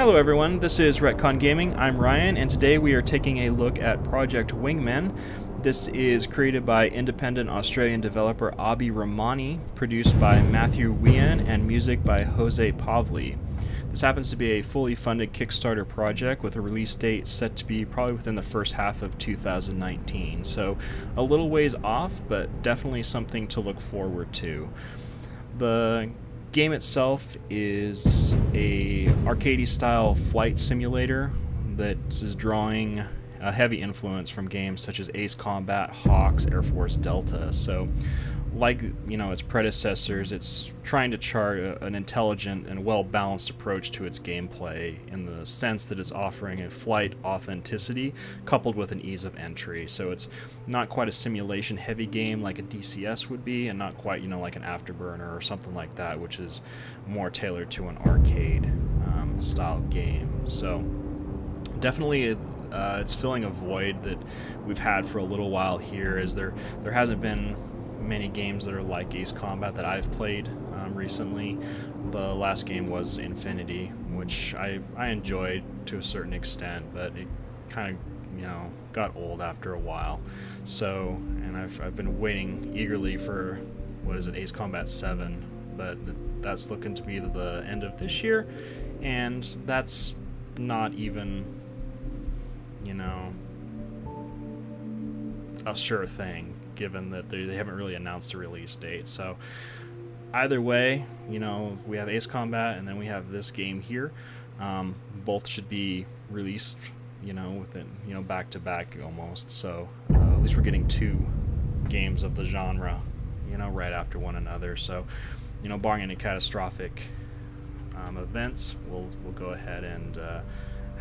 Hello everyone, this is Retcon Gaming. I'm Ryan, and today we are taking a look at Project Wingman. This is created by independent Australian developer Abi Rahmani, produced by Matthew Wien, and music by Jose Pavli. This happens to be a fully funded Kickstarter project with a release date set to be probably within the first half of 2019, so a little ways off, but definitely something to look forward to. The game itself is a arcadey style flight simulator that is drawing a heavy influence from games such as Ace Combat, Hawks, Air Force Delta. So like its predecessors, it's trying to chart an intelligent and well-balanced approach to its gameplay in the sense that it's offering a flight authenticity coupled with an ease of entry. So it's not quite a simulation heavy game like a DCS would be, and not quite like an Afterburner or something like that, which is more tailored to an arcade style game. So definitely it's filling a void that we've had for a little while here, as there hasn't been many games that are like Ace Combat that I've played recently. The last game was Infinity, which I enjoyed to a certain extent, but it kind of got old after a while. So, and I've been waiting eagerly for Ace Combat 7, but that's looking to be the end of this year, and that's not even a sure thing, given that they haven't really announced the release date. So either way, we have Ace Combat and then we have this game here. Both should be released, within, back to back almost. So at least we're getting two games of the genre, right after one another. So, barring any catastrophic events, we'll go ahead and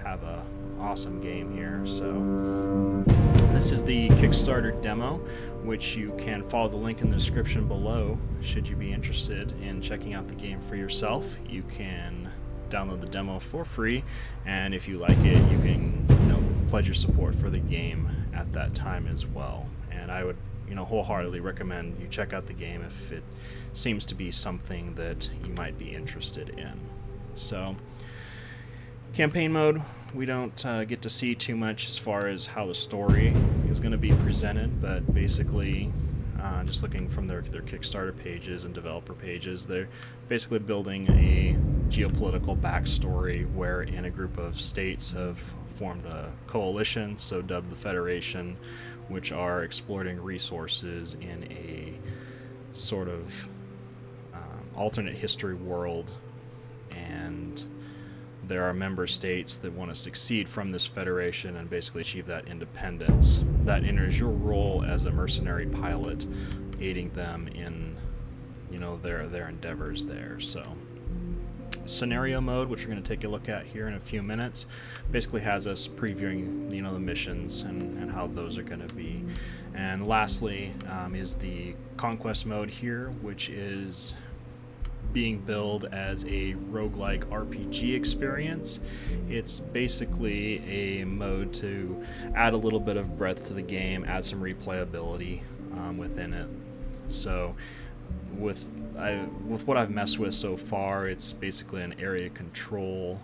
have a awesome game here. So this is the Kickstarter demo, which you can follow the link in the description below should you be interested in checking out the game for yourself. You can download the demo for free, and if you like it, you can pledge your support for the game at that time as well. And I would wholeheartedly recommend you check out the game if it seems to be something that you might be interested in. So campaign mode, we don't get to see too much as far as how the story is going to be presented, but basically, just looking from their Kickstarter pages and developer pages, they're basically building a geopolitical backstory wherein a group of states have formed a coalition, so dubbed the Federation, which are exploiting resources in a sort of alternate history world, and there are member states that want to succeed from this federation and basically achieve that independence. That enters your role as a mercenary pilot, aiding them in, their endeavors there. So, scenario mode, which we're going to take a look at here in a few minutes, basically has us previewing, the missions and how those are going to be. And lastly, is the conquest mode here, which is being billed as a roguelike RPG experience. It's basically a mode to add a little bit of breadth to the game, add some replayability within it. So with what I've messed with so far, it's basically an area control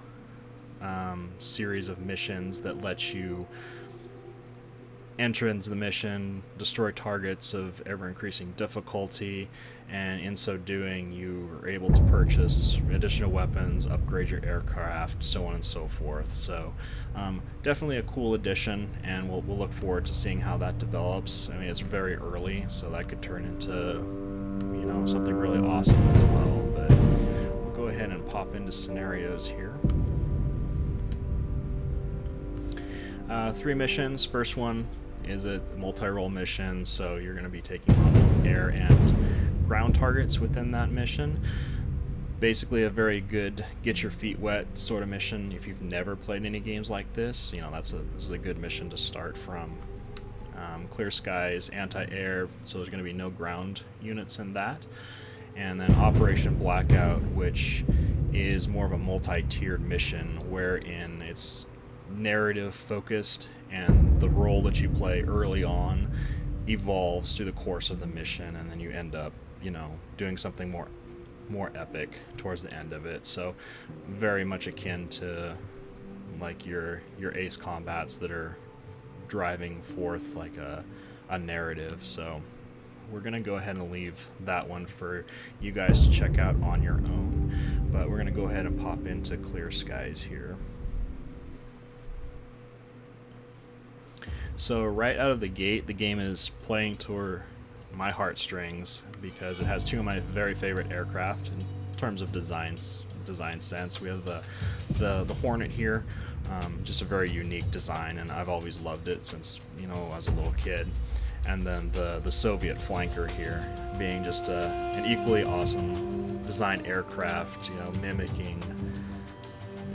series of missions that lets you enter into the mission, destroy targets of ever-increasing difficulty, and in so doing, you are able to purchase additional weapons, upgrade your aircraft, so on and so forth. So definitely a cool addition, and we'll look forward to seeing how that develops. I mean, it's very early, so that could turn into something really awesome as well. But we'll go ahead and pop into scenarios here. 3 missions. First one is a multi-role mission, so you're going to be taking on air and ground targets within that mission. Basically a very good get your feet wet sort of mission. If you've never played any games like this, this is a good mission to start from. Clear skies, anti-air, so there's going to be no ground units in that. And then Operation Blackout, which is more of a multi-tiered mission wherein it's narrative focused, and the role that you play early on evolves through the course of the mission, and then you end up doing something more more epic towards the end of it. So very much akin to like your Ace combats that are driving forth like a narrative. So we're gonna go ahead and leave that one for you guys to check out on your own, but we're gonna go ahead and pop into Clear Skies here. So right out of the gate, the game is playing to my heartstrings because it has two of my very favorite aircraft in terms of design sense. We have the Hornet here, just a very unique design, and I've always loved it since, you know, I was a little kid. And then the Soviet flanker here being just an equally awesome design aircraft, you know, mimicking,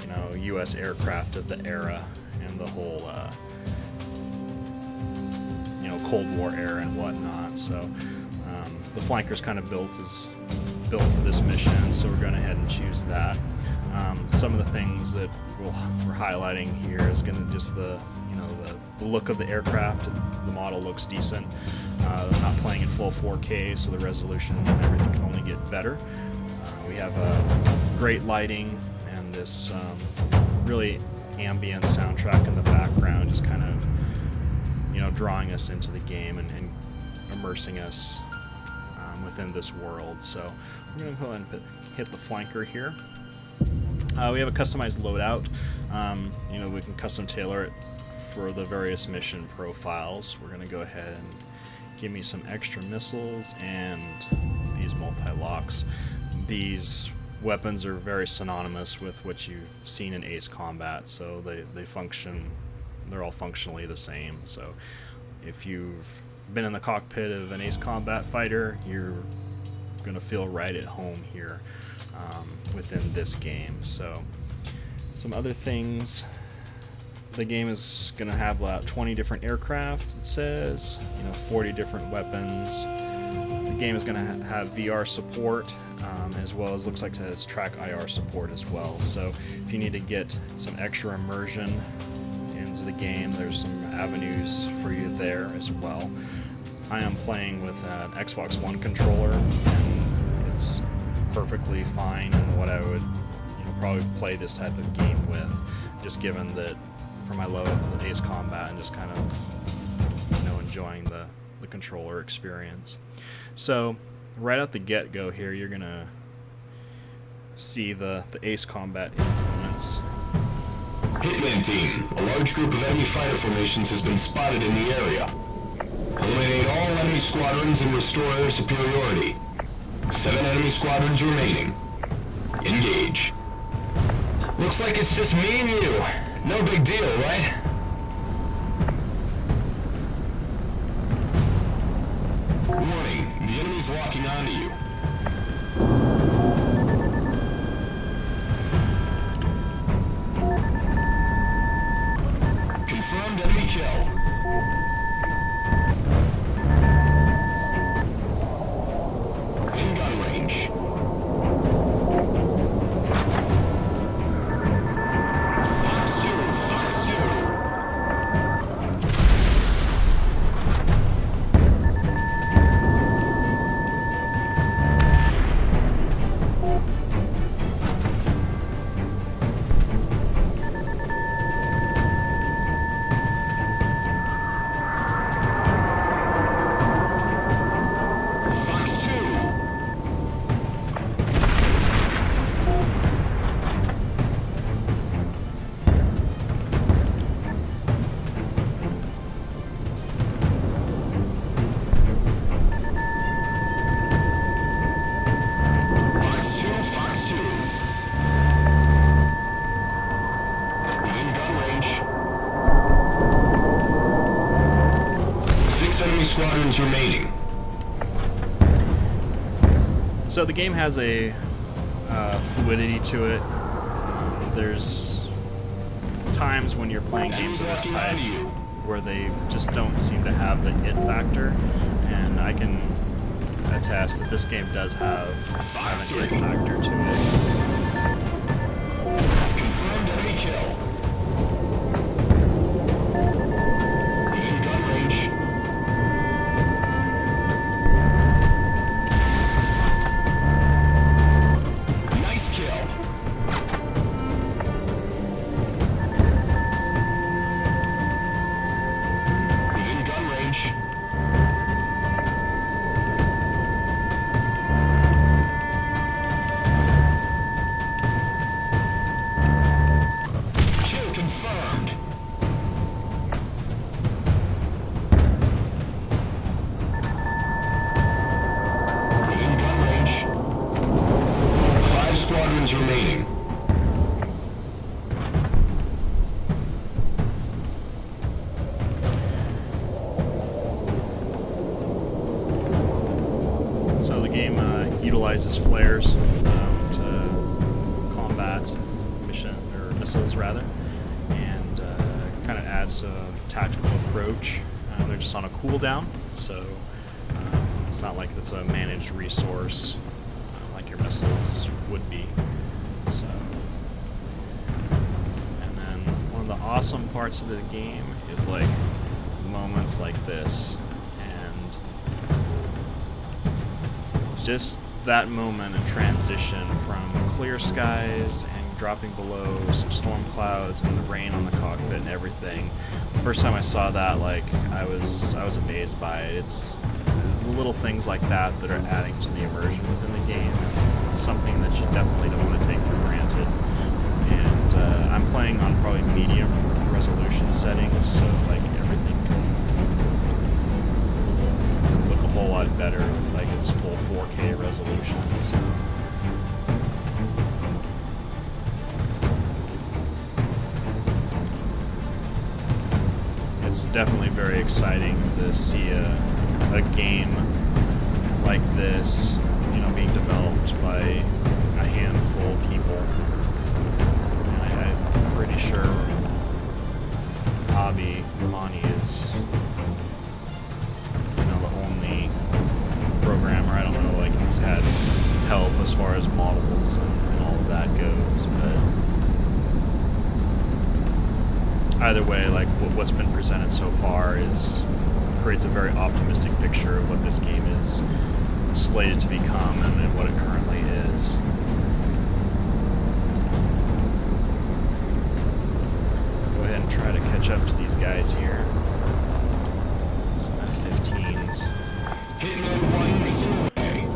you know, U.S. aircraft of the era and the whole you know, Cold War era and whatnot. So the flanker's kind of built for this mission, so we're going ahead and choose that. Some of the things that we're highlighting here is going to just the look of the aircraft. The model looks decent. I'm not playing in full 4K, so the resolution and everything can only get better. We have great lighting and this really ambient soundtrack in the background, just kind of, you know, drawing us into the game and immersing us within this world. So we're going to go ahead and hit the flanker here. We have a customized loadout. You know, we can custom tailor it for the various mission profiles. We're going to go ahead and give me some extra missiles and these multi-locks. These weapons are very synonymous with what you've seen in Ace Combat, so they're all functionally the same. So if you've been in the cockpit of an Ace Combat fighter, you're going to feel right at home here within this game. So some other things. The game is going to have about 20 different aircraft, it says, you know, 40 different weapons. The game is going to have VR support, as well as looks like it has track IR support as well. So if you need to get some extra immersion into the game, there's some avenues for you there as well. I am playing with an Xbox One controller, and it's perfectly fine and what I would, you know, probably play this type of game with, just given that for my love of Ace Combat and just kind of, you know, enjoying the controller experience. So right out the get-go here, you're gonna see the Ace Combat influence. Hitman team, a large group of enemy fighter formations has been spotted in the area. Eliminate all enemy squadrons and restore air superiority. 7 enemy squadrons remaining. Engage. Looks like it's just me and you. No big deal, right? Warning, the enemy's locking onto you. Confirmed enemy kill. In gun range. Squadrons remaining. So the game has a fluidity to it. There's times when you're playing games of this type where they just don't seem to have the it factor, and I can attest that this game does have an it factor to it. Confirmed enemy kill. squadrons remaining. So the game utilizes flares to combat missiles rather, and kind of adds a tactical approach. They're just on a cooldown, so it's not like it's a managed resource like your missiles would be. So, and then one of the awesome parts of the game is like moments like this, and just that moment of transition from clear skies and dropping below some storm clouds and the rain on the cockpit and everything. The first time I saw that, like, I was amazed by it. It's little things like that that are adding to the immersion within the game. It's something that you definitely don't want to take for granted. And I'm playing on probably medium resolution settings, so like everything can look a whole lot better with like its full 4K resolutions. It's definitely very exciting to see a game like this, you know, being developed by a handful of people. And I'm pretty sure Abi Ramani is, you know, the only programmer. I don't know, like, he's had help as far as models and all of that goes, but either way, like, what's been presented so far creates a very optimistic picture of what this game is slated to become and what it currently is. Go ahead and try to catch up to these guys here. Some F-15s. Hitman 1 missile away.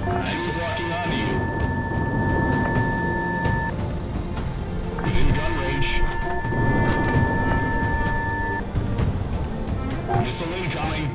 Nice. He's locking onto you. Within gun range. Missile incoming.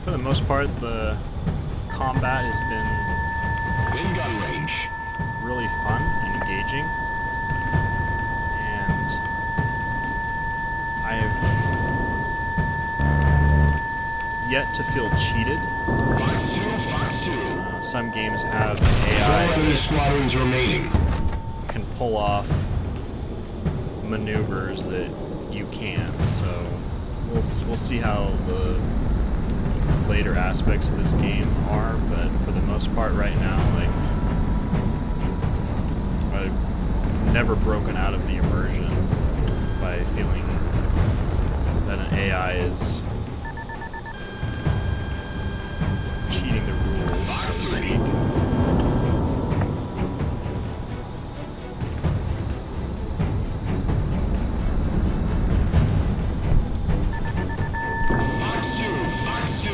For the most part, the combat has been Within gun range. really fun and engaging, and I've yet to feel cheated. Fox 2, Fox 2. Some games have 4 AI enemy that squadrons remaining. can pull off maneuvers that you can't, so we'll see how the later aspects of this game are, but for the most part right now, like, I've never broken out of the immersion by feeling that an AI is cheating the rules, so to speak. Fox 2, Fox 2.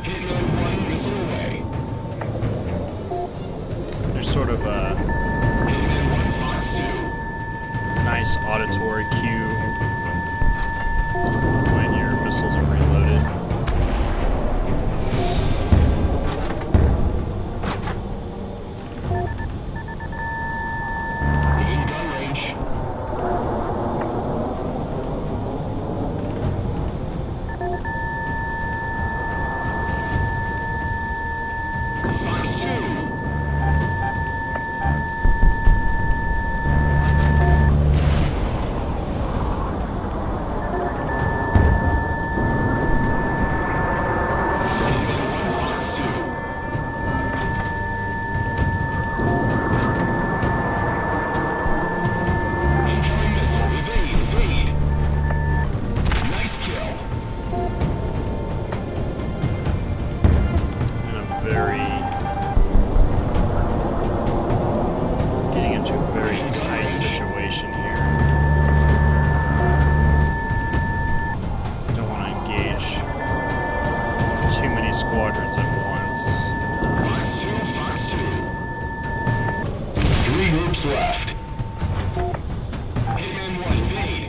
Hitman 1 missile away. There's sort of a Hitman 1 Fox 2. nice auditory cue when your missiles are reloaded. Within gun range. Fox 2. a very tight situation here. Don't want to engage too many squadrons at once. Fox 2. 3 groups left. Hitman 1, evade.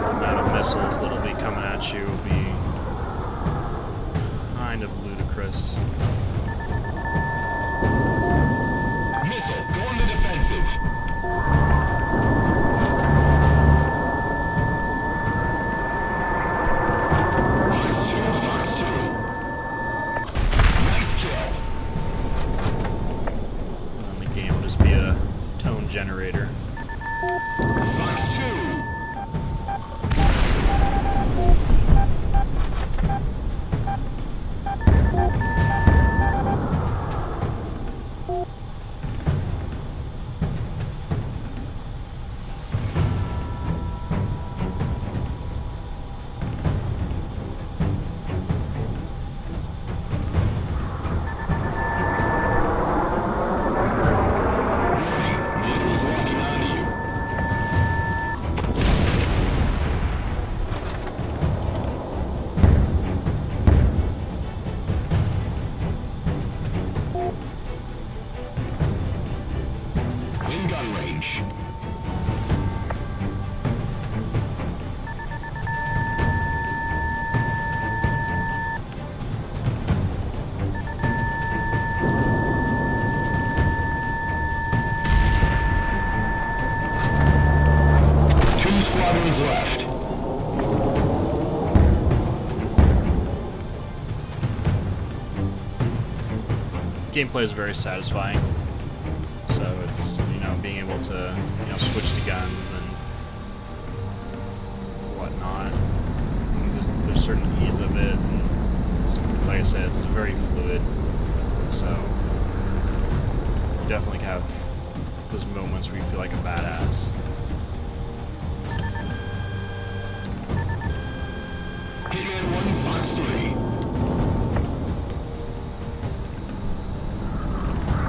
The amount of missiles that'll be coming at you will be kind of ludicrous. Missile, go on the defensive. Fox 2. Nice kill. And the game will just be a tone generator. Fox 2. In gun range. Two squadrons left. Gameplay is very satisfying. So it's, being able to, switch to guns and whatnot. And there's certain ease of it. And it's, like I said, it's very fluid. So you definitely have those moments where you feel like a badass. Hitman 1, Fox 3.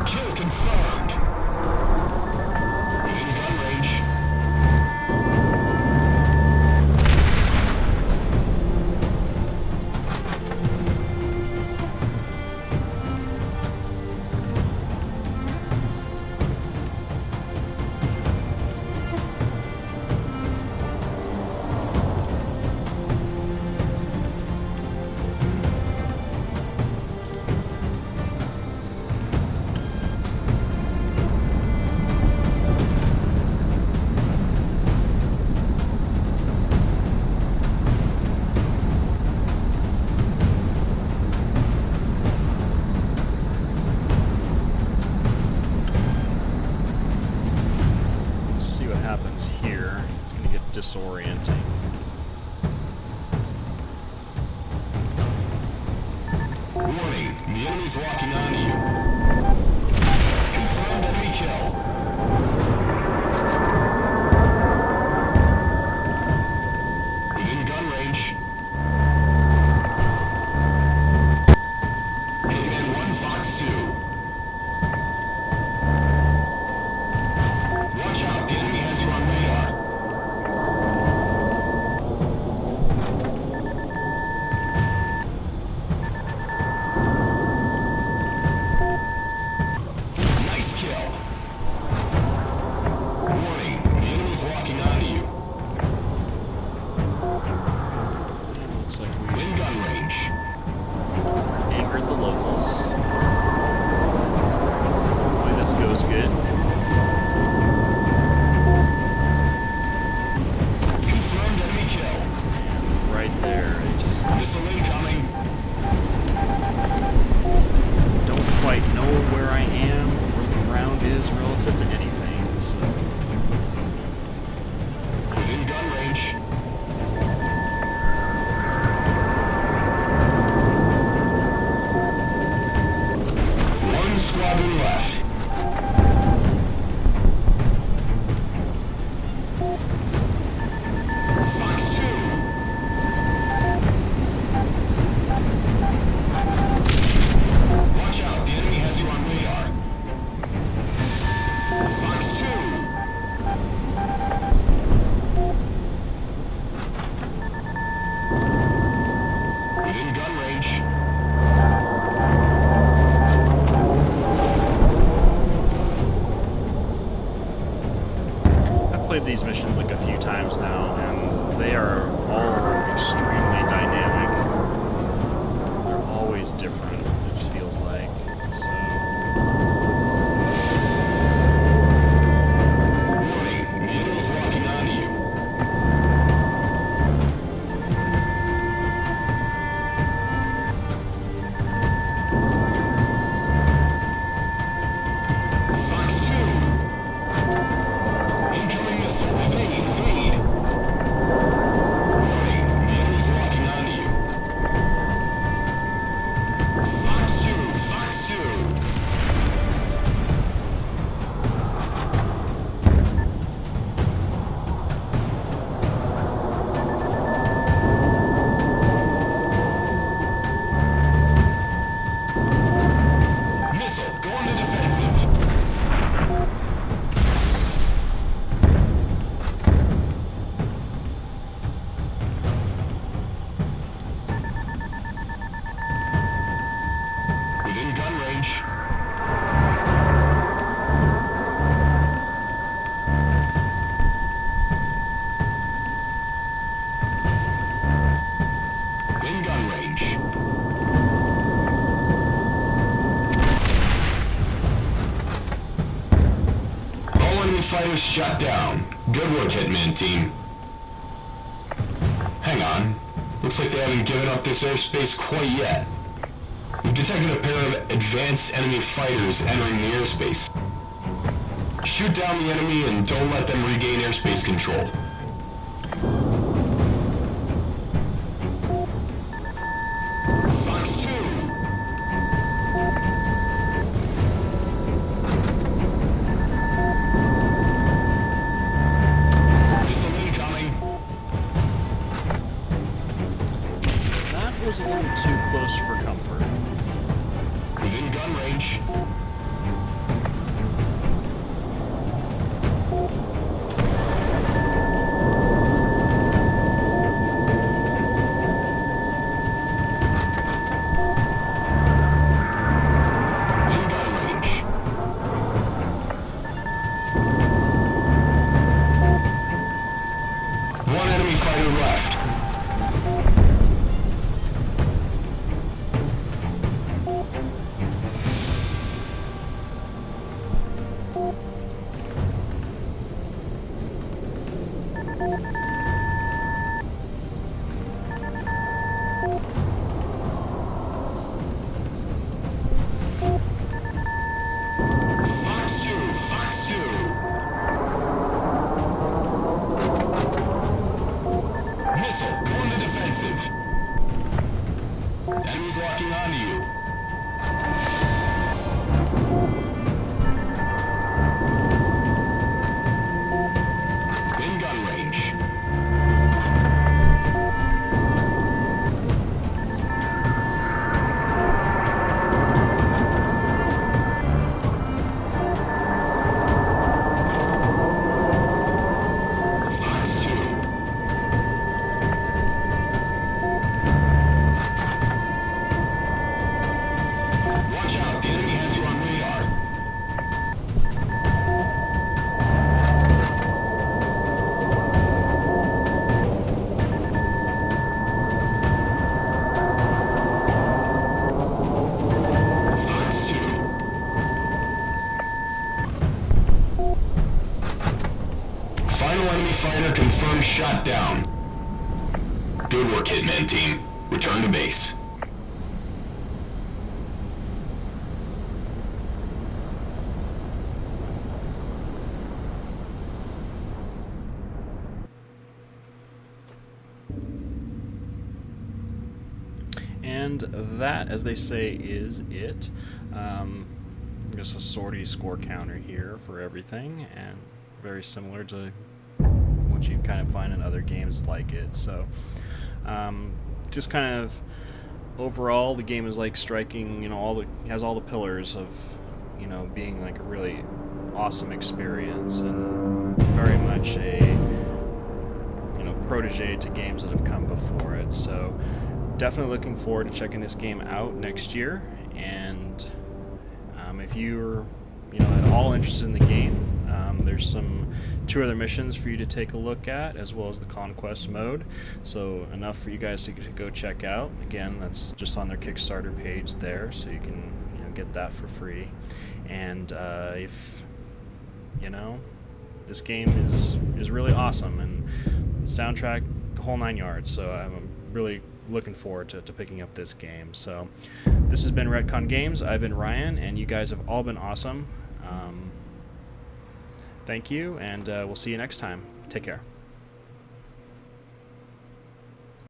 Kill confirmed. In gun range. See what happens here. It's going to get disorienting. Warning, the enemy's locking onto you. Confirmed enemy kill. Within gun range. Hitman 1, Fox 2. Watch out, the enemy has you on radar. they are all extremely dynamic. They're always different, it just feels like. So. Warning, the enemy's locking onto you. Fox 2. Incoming missile. Evade, evade. Warning, the enemy's locking onto you. Fox 2, Fox 2. Missile, go on the defensive. Within gun range. In gun range. All enemy fighters shot down. Good work, Hitman team. Hang on. Looks like they haven't given up this airspace quite yet. We've detected a pair of advanced enemy fighters entering the airspace. Shoot down the enemy and don't let them regain airspace control. Fox 2. Missile incoming. That was a little too close for comfort. Within gun range. In gun range. One enemy fighter left. Fox 2, Fox 2. Missile, go on the defensive. Enemies locking onto you. In gun range. Fox 2. Watch out, the enemy has you on radar. Fox 2. Final enemy fighter confirmed shot down. Good work, Hitman team. Return to base. And that, as they say, is it. Just a sortie score counter here for everything, and very similar to what you kind of find in other games like it. So, just kind of overall, the game is like striking, has all the pillars of, being like a really awesome experience, and very much a, protege to games that have come before it. So, definitely looking forward to checking this game out next year. And if you're, at all interested in the game, there's some 2 other missions for you to take a look at, as well as the conquest mode. So enough for you guys to go check out. Again, that's just on their Kickstarter page there, so you can get that for free. And if this game is really awesome, and soundtrack, the whole 9 yards. So I'm really looking forward to picking up this game. So this has been Retcon Games. I've been Ryan, and you guys have all been awesome. Thank you, and we'll see you next time. Take care.